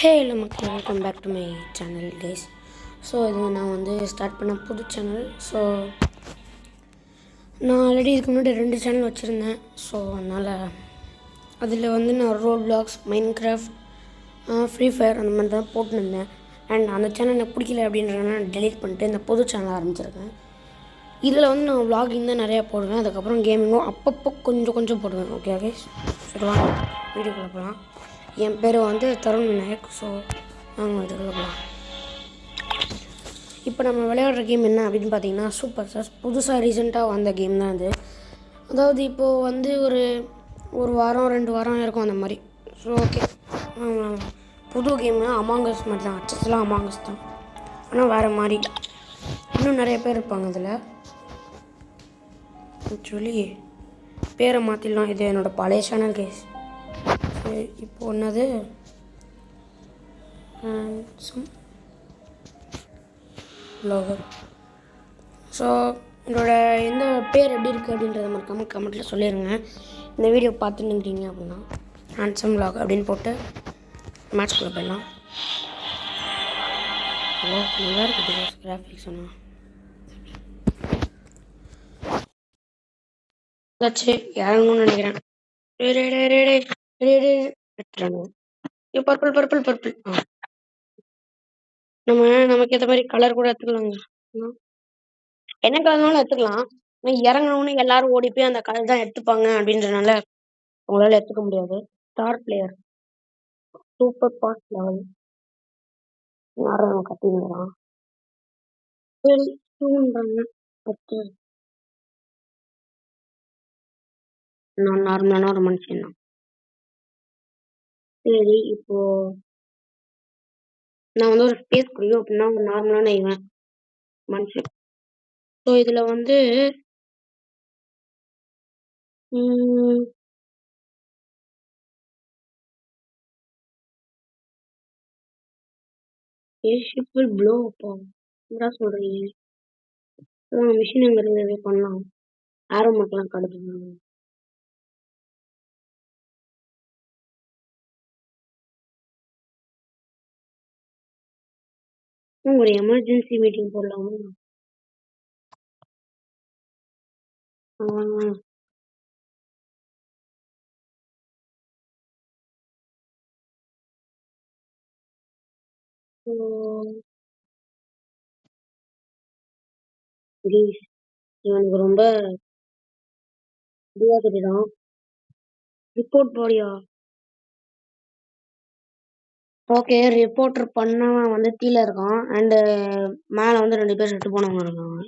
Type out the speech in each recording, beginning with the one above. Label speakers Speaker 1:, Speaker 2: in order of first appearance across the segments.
Speaker 1: ஹே hello மக்கள், welcome back to my channel guys. So இது நான் ஸ்டார்ட் பண்ண புது சேனல். ஸோ நான் ஆல்ரெடி இதுக்கு முன்னாடி 2 சேனல் வச்சுருந்தேன். ஸோ அதனால் அதில் நான் Roblox, Minecraft, free fire அந்த மாதிரி தான் போட்டுருந்தேன். அண்ட் அந்த சேனல் எனக்கு பிடிக்கல அப்படின்றதுனால நான் டெலீட் பண்ணிட்டு இந்த புது சேனல் ஆரம்பிச்சிருக்கேன். இதில் நான் vlogging தான் நிறையா போடுவேன். அதுக்கப்புறம் கேமிங்கும் அப்பப்போ கொஞ்சம் போடுவேன். ஓகே கைஸ், சரிவாங்க வீடியோக்குள்ளே போகலாம். என் பேர் தருண் விநாயக். ஸோ நாங்கள் வீடியோக்குள்ளே போகலாம். இப்போ நம்ம விளையாடுற கேம் என்ன அப்படின்னு பார்த்தீங்கன்னா சூப்பர் ஸ்டார்ஸ். புதுசாக ரீசெண்டாக வந்த கேம் தான் அது. அதாவது இப்போது ஒரு வாரம் 2 வாரம் இருக்கும் அந்த மாதிரி. ஸோ ஓகே, புது கேமு அமாங்கஸ் மாதிரி தான். அச்சஸ்லாம் அமாங்கஸ் தான், ஆனால் வேறு மாதிரி. இன்னும் நிறைய பேர் இருப்பாங்க அதில். ஆக்சுவலி பேரை மாற்றிடலாம். இது என்னோடய பழைய சேனல் கேஸ். இப்போ ஒன்றது ப்ளாகர். ஸோ என்னோட எந்த பேர் எப்படி இருக்குது அப்படின்றத மறக்காமல் கமெண்ட்டில் சொல்லிடுங்க. இந்த வீடியோ பார்த்துட்டுருக்கீங்க அப்படின்னா ஹேண்ட்ஸம் வ்ளாக் அப்படின்னு போட்டு மேட்ச்குள்ளே போயிடலாம். ஓ நல்லா இருக்குது கிராஃபிக்ஸ். சொன்னால் ஏதாச்சு இறங்கணும்னு நினைக்கிறேன். பர்பிள். நமக்கு ஏற்ற மாதிரி கலர் கூட எடுத்துக்கலாங்க. என்ன கலர்னாலும் எடுத்துக்கலாம். இறங்கணும்னு எல்லாரும் ஓடி போய் அந்த கலர் தான் எடுத்துப்பாங்க அப்படின்றனால உங்களால எடுத்துக்க முடியாது. Star player super pass level யாரும் கத்திங்கிறான். சரி தூங்குறாங்க. நான் நார்மலான ஒரு மனுஷன் தான். சரி, இப்போ நான் ஒரு ஸ்பேஸ் குடியும் அப்படின்னா ஒரு நார்மலான இவன் மனுஷன். ஸோ இதுல ஏஷியபிள் ப்ளோ அப்பா என்ன சொல்றீங்க? மிஷின் எங்க இருந்து பண்ணலாம்? ஆரோ மட்டும் கடுப்பு. ஒரு எமர்ஜென்சி மீட்டிங் போடலாமா? இவனுக்கு ரொம்ப இதுவா தெரியுதான். ரிப்போர்ட் போடியா? ஓகே, ரிப்போர்ட்டர் பண்ணவன் கீழே இருக்கான். அண்டு மேலே 2 பேர் செத்து போனவங்க இருக்காங்க.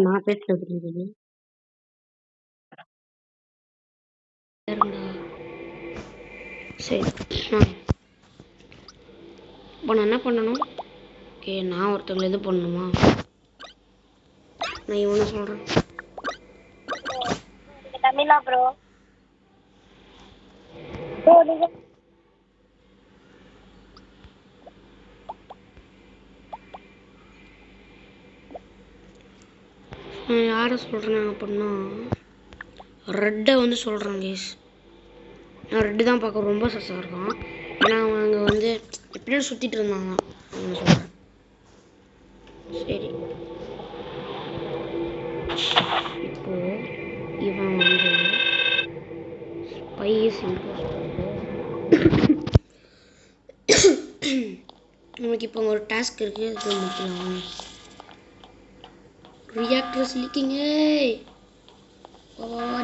Speaker 1: நான் பேசுறது புரியுது. சரி, இப்போ நான் என்ன பண்ணணும்? ஓகே, நான் ஒருத்தவங்களை இது பண்ணணுமா? நான் இவனை சொல்கிறேன். தமிழா ப்ரோ. நான் யாரை சொல்கிறேன் அப்படின்னா ரெட்டை சொல்கிறேன் கேஸ். நான் ரெட்டு தான் பார்க்க ரொம்ப சஸ்ஸாக இருக்கான். ஏன்னா அவங்க எப்படியும் சுற்றிட்டு இருந்தாங்க. அவங்க சொல்கிறேன். சரி, இப்போ இவன் ஸ்பைஸ் நமக்கு இப்போ ஒரு டாஸ்க் இருக்குது. அது முடிக்கலாம். Reactors leaking.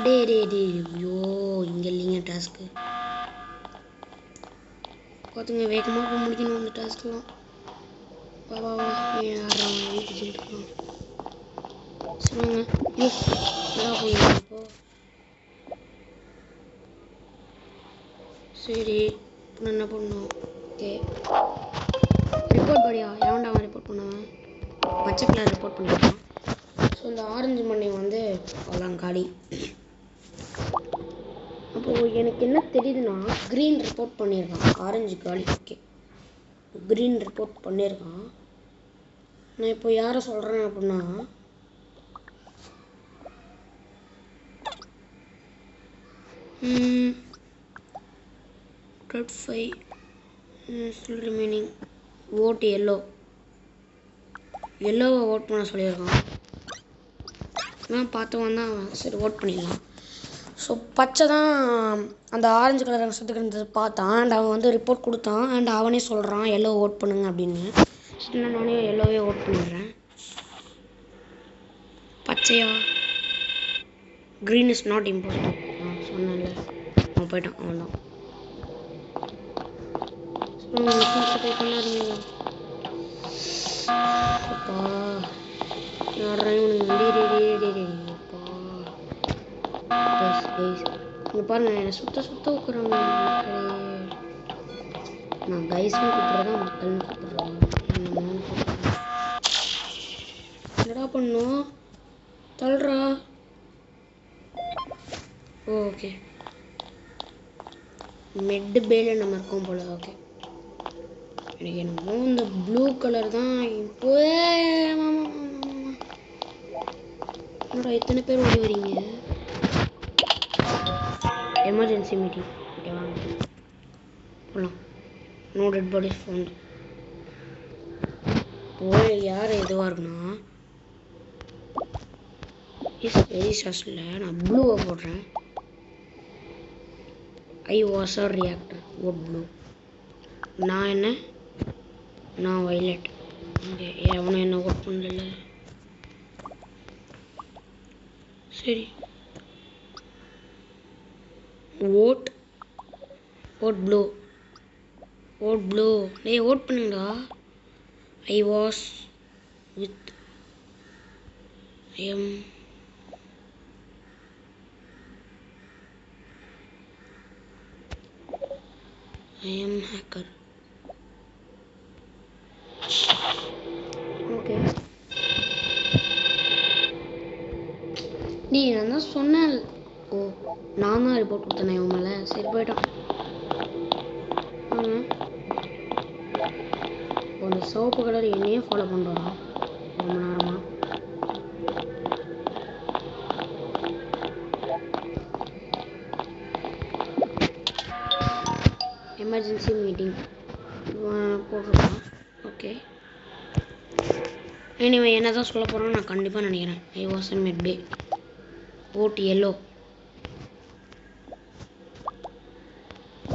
Speaker 1: டே ஐயோ, இங்கே இல்லைங்க டாஸ்க்கு. பார்த்துங்க, வேகமாக போய் முடிக்கணும் அந்த டாஸ்க்லாம். வீட்டுக்கு சொல்லிட்டுருக்கோம். சொல்லுங்க. இப்போ சரி, இப்போ என்ன பண்ணணும்? ஓகே, ரிப்போர்ட் படியா? எவன்டா அவன் ரிப்போர்ட் பண்ணுவேன்? பச்சை கலர் ரிப்போர்ட் பண்ணுவான். ஸோ இந்த ஆரஞ்சு மண்ணை அவ்வளோ காலி. அப்போது எனக்கு என்ன தெரியுதுன்னா க்ரீன் ரிப்போர்ட் பண்ணியிருக்கான். ஆரஞ்சு காலி. ஓகே, க்ரீன் ரிப்போர்ட் பண்ணியிருக்கான். நான் இப்போ யாரை சொல்கிறேன் அப்படின்னா voted 5 still remaining. vote yellow vote பண்ண சொல்லியிருக்கான். நான் பார்த்து வந்தால் சரி ஓட் பண்ணிடலாம். ஸோ பச்சை தான் அந்த ஆரஞ்சு கலர் ரசத்துக்கு இருந்தது பார்த்தான். அண்ட் அவன் வந்து ரிப்போர்ட் கொடுத்தான். அண்ட் அவனே சொல்கிறான் எல்லோ ஓட் பண்ணுங்க அப்படின்னு. சரி நானே எல்லோவே ஓட் பண்ணிடுறேன். பச்சையா க்ரீன் இஸ் நாட் இம்பார்ட்டன்ட். சொன்னேன்ல அவன் போயிட்டான். அவன் தான் பண்ணாருங்க. அப்பா இங்கே பாருங்க என்னை சுத்த உட்குறாங்க. நான் கைஸ்னு கூப்பிட்றதா மக்கள்னு கூப்பிட்றாங்க. என்னடா பண்ணும் தள்ளுறா. ஓகே மெட்டு பேல நம்ம இருக்கோம் போல. ஓகே எனக்கு என்னமோ இந்த ப்ளூ கலர் தான் இப்போ. என்னடா இத்தனை பேர் ஓடி வரீங்க? Emergency meeting. ஓகே வாங்க போகலாம். No dead bodies found. போய் யார் எதுவாக இருக்குன்னா இஸ் வெரி சஸ்ல. நான் ப்ளூவை போடுறேன். I was a reactor. Vote blue. நான் என்ன? நான் வைலட். ஓகே எவனும் என்ன ஓட் பண்ணல. சரி ஓட் ப்ளூ. டேய் ஓட் பண்ணுங்கடா. I was with I am hacker. Okay நீ நான் தான் சொன்னேன். ஓ நான் தான் ரிப்போர்ட் கொடுத்தேன் இவன் மேலே. சரி போயிட்டான். அந்த சிவப்பு கலர் என்னையே ஃபாலோ பண்ணுறான் ரொம்ப நேரமாக. எமர்ஜென்சி மீட்டிங் போட்டிருக்கான். ஓகே எனிவே என்ன தான் சொல்ல போகிறோன்னு நான் கண்டிப்பாக நினைக்கிறேன். I was in mid bay. Vote yellow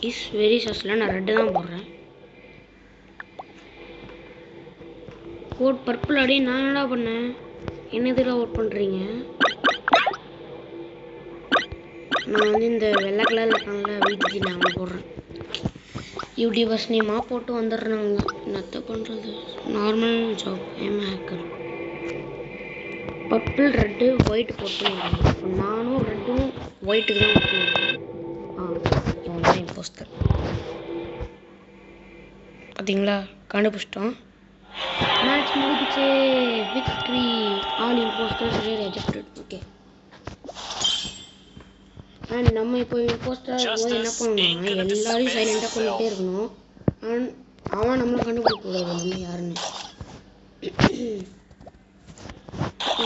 Speaker 1: is very சஸ்ல. நான் ரெட்டு தான் போடுறேன். Vote purple. அப்படியே நான் என்னடா பண்ணேன்? என்னதுல ஓட் பண்ணுறீங்க? நான் வந்து இந்த வெள்ளை கலரில் இருக்காங்கல்ல வீட்டுக்கு நான் போடுறேன். யூடியூபர்ஸ் நேமாக போட்டு வந்துடுறாங்க. என்னத்த பண்ணுறது? Normal job. I'm hacker. Purple red white vote பண்ணியிருக்காங்க. இப்போ நானும் ரெட்டும் ஒயிட்டுக்கு தான் ஓட் பண்ணியிருக்கேன். இவன் தான் இம்போஸ்டர். பார்த்தீங்களா கண்டுபிடிச்சிட்டோம். மேட்ச் முடிஞ்சிச்சு. Victory. All impostors rejected. Okay and நம்ம இப்போ இம்போஸ்டர் போது என்ன பண்ணணும்னா எல்லாரையும் சைலண்டாக கொண்டுகிட்டே இருக்கணும். அண்ட் அவன் நம்மளை கண்டுபிடிக்க கூடாது நம்ம யாருன்னு.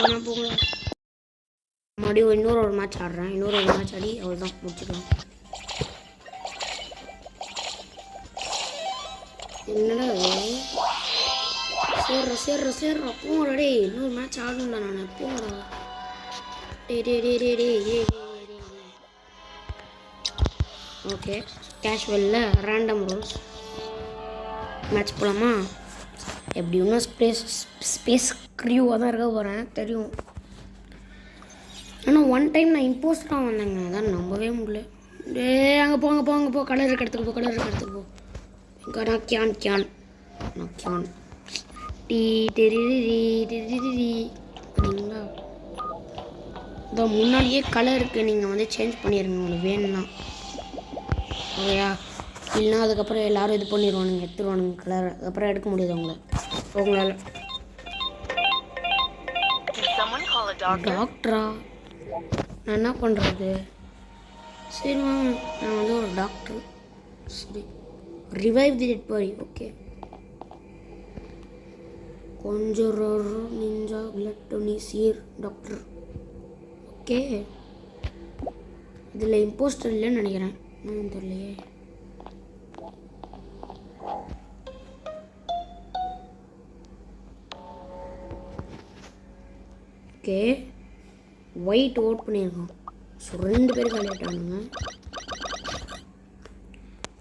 Speaker 1: நான் போகல. மறுபடியும் இன்னொரு மேட்ச் ஆடுறேன். இன்னொரு மேட்ச் ஆடி அவள் தான் முடிச்சுக்கலாம். என்னடா சேர்றா போங்கடா. டே இன்னொரு மேட்ச் ஆடணும்டா. நான் போங்கடா. டே ஓகே கேஷுவலில் ரேண்டம் ரூல்ஸ் மேட்ச் போகலாமா? எப்படி இன்னும் ஸ்பேஸ் க்ரியூவாக தான் இருக்க போகிறேன் தெரியும். ஆனால் ஒன் டைம் நான் இம்போஸ்டராக வந்தேங்க. அதான் நம்பவே முடியல. டே அங்கே போ கலர் இருக்க இடத்துக்கு போ. நான் கியான் டீ சரிங்களா? இதோ முன்னாடியே கலர் இருக்குது. நீங்கள் வந்து சேஞ்ச் பண்ணிடுங்க உங்களுக்கு வேணும்னா. ஓகேயா? இல்லைன்னா அதுக்கப்புறம் எல்லோரும் இது பண்ணிடுவானுங்க, எடுத்துருவானுங்க கலர். அதுக்கப்புறம் எடுக்க முடியாது உங்களால். டாக்டரா? நான் என்ன பண்ணுறது? சரி நான் வந்து ஒரு டாக்டர். சரி ரிவைவ் தி டெட் பாடி. ஓகே கொஞ்சம் நிஞ்சா பிளட் டொனி சீர் டாக்டர். ஓகே இதில் இம்போஸ்டர் இல்லைன்னு நினைக்கிறேன். தெரியலையே. ஓகே ஒயிட் ஓட் பண்ணியிருக்கோம். ஸோ 2 பேர் காலியாட்டானுங்க.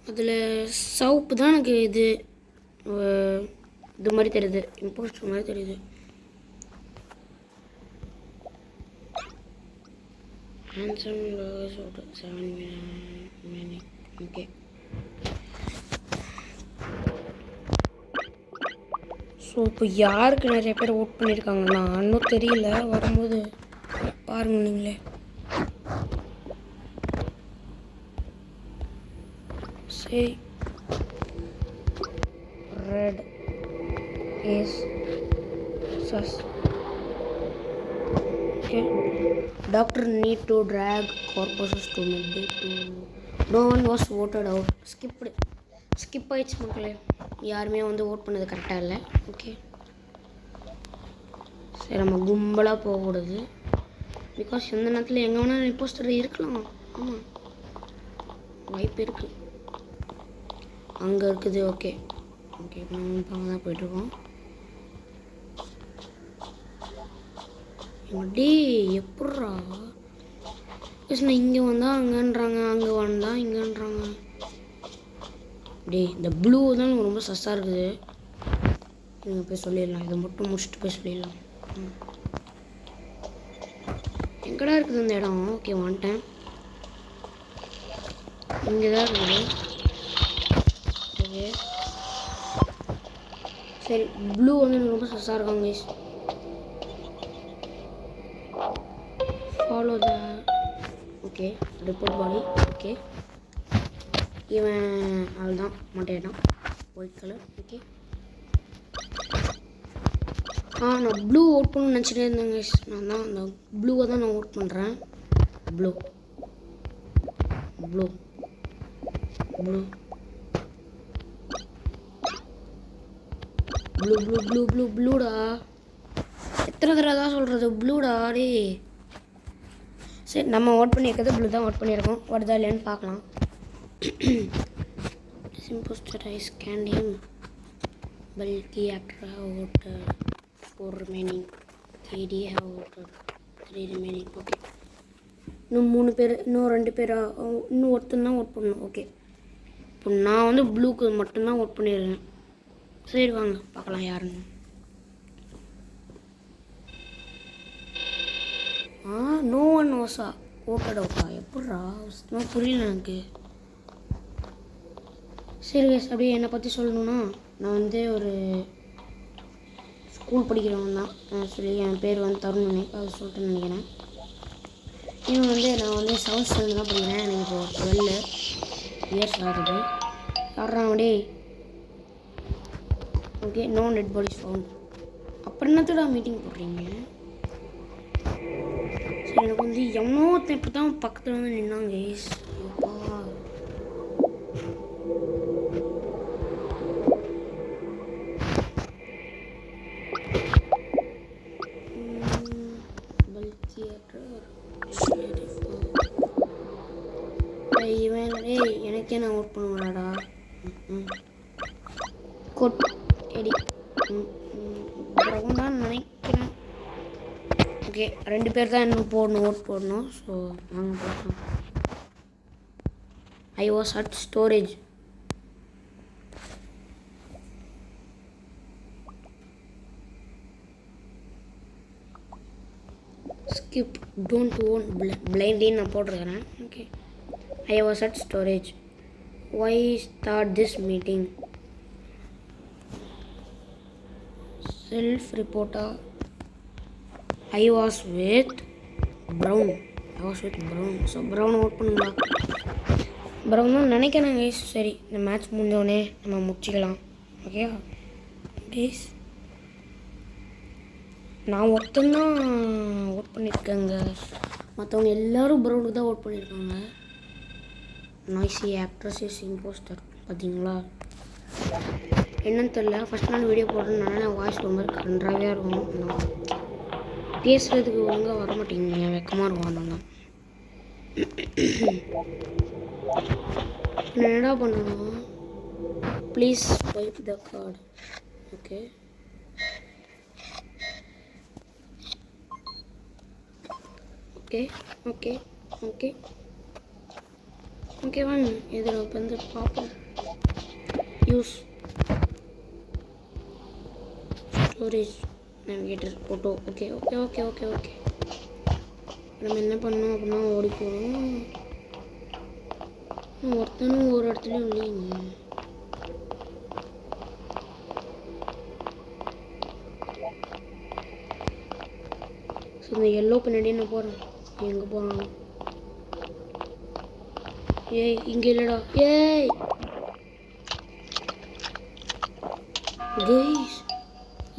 Speaker 1: அதில் சவுப்பு தான் எனக்கு இது மாதிரி தெரியுது, இம்போஸ்டர் மாதிரி தெரியுது. ஓகே ஸோ இப்போ யாருக்கு நிறைய பேர் ஓட் பண்ணியிருக்காங்கன்னா இன்னும் தெரியல, வரும்போது பாருங்கள் நீங்களே. சரி red is sus. Okay doctor need to track corpses to mid to no one was voted out. Skip ஆயிடுச்சு மக்களே, யாருமே வந்து ஓட் பண்ணது கரெக்டாக இல்லை. ஓகே சரி நம்ம கும்பலாக போகக்கூடாது, பிகாஸ் எந்த நேரத்தில் எங்கே வேணால் இம்போஸ்டர் இருக்கலாம். ஆமாம் வாய்ப்பு இருக்குது, அங்கே இருக்குது. ஓகே ஓகே இப்போ நம்ம அங்கே தான் போயிட்டுருக்கோம். டே எப்பட்றா நான் இங்கே வந்தால் அங்கேன்றாங்க, அங்கே வந்தால் இங்கேன்றாங்க. டே இந்த ப்ளூ தான் ரொம்ப சஸ்ஸாக இருக்குது. நீங்கள் போய் சொல்லிடலாம், இதை மட்டும் முடிச்சுட்டு போய் சொல்லிடலாம். எங்கடா இருக்குது இந்த இடம்? ஓகே வந்துட்டேன், இங்கே தான் இருக்குது. ஓகே சரி ப்ளூ வந்து எனக்கு ரொம்ப சஸ்ஸாக இருக்காங்க guys. Follow the okay report body. Okay இவன் அவள் தான் மாட்டேட்டான், ஒயிட் கலர். ஓகே நான் ப்ளூ ஓட் பண்ணணும்னு நினச்சிட்டே இருந்தேன் கைஸ். நான் தான் அந்த ப்ளூவை தான் நான் ஓட் பண்ணுறேன். Blue blue blue blue blue blue blue ப்ளூடா, எத்தனை தடவை தான் சொல்கிறது ப்ளூடா. டே சரி நம்ம ஓட் பண்ணியிருக்கிறது ப்ளூ தான் ஓட் பண்ணியிருக்கோம், வருதா இல்லைன்னு பார்க்கலாம். Imposter I scanned him. Bulky actor have voted 4 remaining. KD have voted 3 remaining. Okay. இன்னும் 3 பேர், இன்னும் 2 பேரா, இன்னும் ஒருத்தன் தான் ஓட் பண்ணணும். ஓகே இப்போ நான் வந்து ப்ளூக்கு மட்டும்தான் ஓட் பண்ணிடுறேன். சரி வாங்க பார்க்கலாம் யாருன்னு. நோ ஒன் வாஸா ஓட்டட் அவுட்டா? எப்பட்றா சுத்தமாக புரியல எனக்கு. சரி கைஸ் அப்படியே என்னை பற்றி சொல்லணுன்னா, நான் வந்து ஒரு ஸ்கூல் படிக்கிறவன் தான் சொல்லி, என் பேர் வந்து தருண், அது சொல்லிட்டு நினைக்கிறேன். இன்னும் வந்து நான் வந்து 7th ஸ்டாண்டர்ட் தான் படிக்கிறேன், எனக்கு இப்போ 12 இயர்ஸ் ஆகுது. யாரான் டே? Okay no dead bodies found. அப்புறம் என்னத்தோட மீட்டிங் போடுறீங்க? சரி எனக்கு வந்து எவ்வளோ இப்போ தான் பக்கத்தில் வந்து நின்னாங்க கைஸ். அப்பா இவன் எனக்கே நான் ஓட் பண்ணுவேனாடா. கோட் எடி ப்ரௌன் தான் நினைக்கிறேன். ஓகே 2 பேர் தான் இன்னும் போடணும், ஓட் போடணும். ஸோ வாங்க பார்க்கலாம். I was at storage. Skip don't own பிளைண்ட்லின்னு நான் போட்டிருக்கிறேன். Okay I was at storage. Why start this meeting? Self-reporter. I was with Brown. So Brown vote பண்ணுங்களா? Brown தான் நினைக்கிறேன் கைஸ். சரி இந்த மேட்ச் முடிஞ்சோடனே நம்ம முடிச்சிக்கலாம். ஓகே கைஸ் நான் ஒருத்தந்தான் ஓட் பண்ணியிருக்கேங்க, மற்றவங்க எல்லோரும் ப்ரௌனுக்கு தான் ஓட் பண்ணியிருக்காங்க. Noisy actress is impostor. பார்த்தீங்களா என்னன்னு தெரியல, ஃபஸ்ட் நாள் வீடியோ போடுறதுனால என் வாய்ஸ் ரொம்ப கன்றாவே இருக்கும், பேசுகிறதுக்கு ஒழுங்காக வர மாட்டேங்குங்க, வெக்கமாக இருக்கும். அதனால என்னடா பண்ணணும்? Please swipe the card. Okay okay okay okay okay வாங்க இதில் வந்து பார்ப்போம். Use storage navigator photo. Okay okay okay okay okay நம்ம என்ன பண்ணோம் அப்படின்னா ஓடி போகணும். ஒருத்தனும் ஒரு இடத்துலையும் இல்லைங்க. ஸோ இந்த எல்லோ பின்னாடி நான் போகிறேன். எங்கே போகிறாங்க? ஏய் இங்கே இல்லைடா. ஏய் guys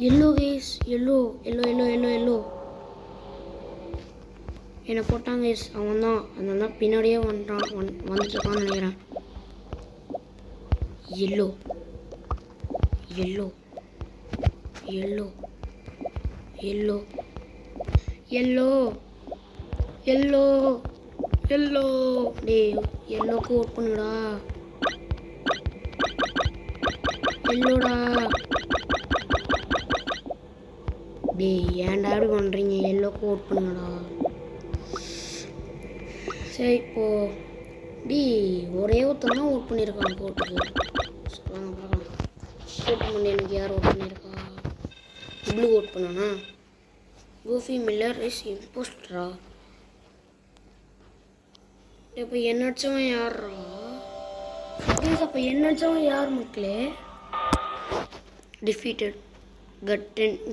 Speaker 1: yellow guys yellow yellow yellow yellow yellow என்னை போட்டான் கைஸ். அவன் தான் அதனால தான் பின்னாடியே வந்துட்டுருக்கான்னு நினைக்கிறேன். Yellow yellow yellow yellow yellow yellow yellow டேய் எல்லோக்கு ஓட் பண்ணுடா. எல்லோடா டேய் ஏன்டா அப்படி பண்ணுறீங்க? எல்லோக்கு ஓட் பண்ணுங்கடா. சரி இப்போது டி ஒரே ஒருத்தர் தான் ஓட் பண்ணியிருக்கான் போட்டுக்கு. சொல்லுவாங்க பார்க்கலாம். ஓட் பண்ணி எனக்கு யார் ஓட் பண்ணியிருக்கா? ப்ளூ ஓட் பண்ணானா? கோஃபி மில்லர் இஸ் இம்போஸ்டரா? இப்போ என்ன அடிச்சவன் யாரா? அப்போ என்ன அடிச்சவன் யார் மக்களே? Defeated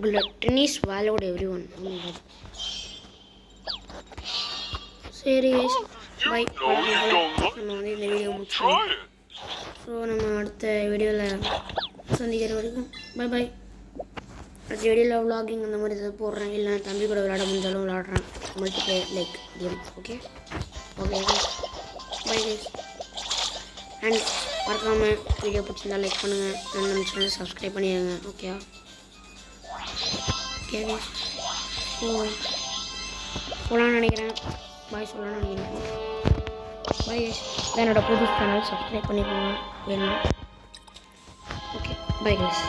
Speaker 1: glutton is swallowed everyone. Oh my god. சரி கைஸ் பை. நம்ம வந்து இந்த வீடியோ முடிச்சோம். ஸோ நம்ம அடுத்த வீடியோவில் சந்திக்கிற வரைக்கும் பை பை. அடுத்த வீடியோவில் vlogging அந்த மாதிரி ஏதாவது போடுறேன். இல்லை தம்பி கூட விளையாட முடிஞ்சாலும் விளையாடுறேன். Multiplayer like game. Okay okay bye guys. And மறக்காமல் வீடியோ பிடிச்சிருந்தா லைக் பண்ணுங்கள். அண்ட் நம்ம சேனல் சப்ஸ்கிரைப் பண்ணிடுங்க. Okay okay guys. ஸோ போகலான்னு நினைக்கிறேன். பாய் சொல்லலாம்னு நினைக்கிறேன். Bye guys. என்னோட புது சேனல் சப்ஸ்கிரைப் பண்ணிக்கோங்க வேணும். Okay bye guys.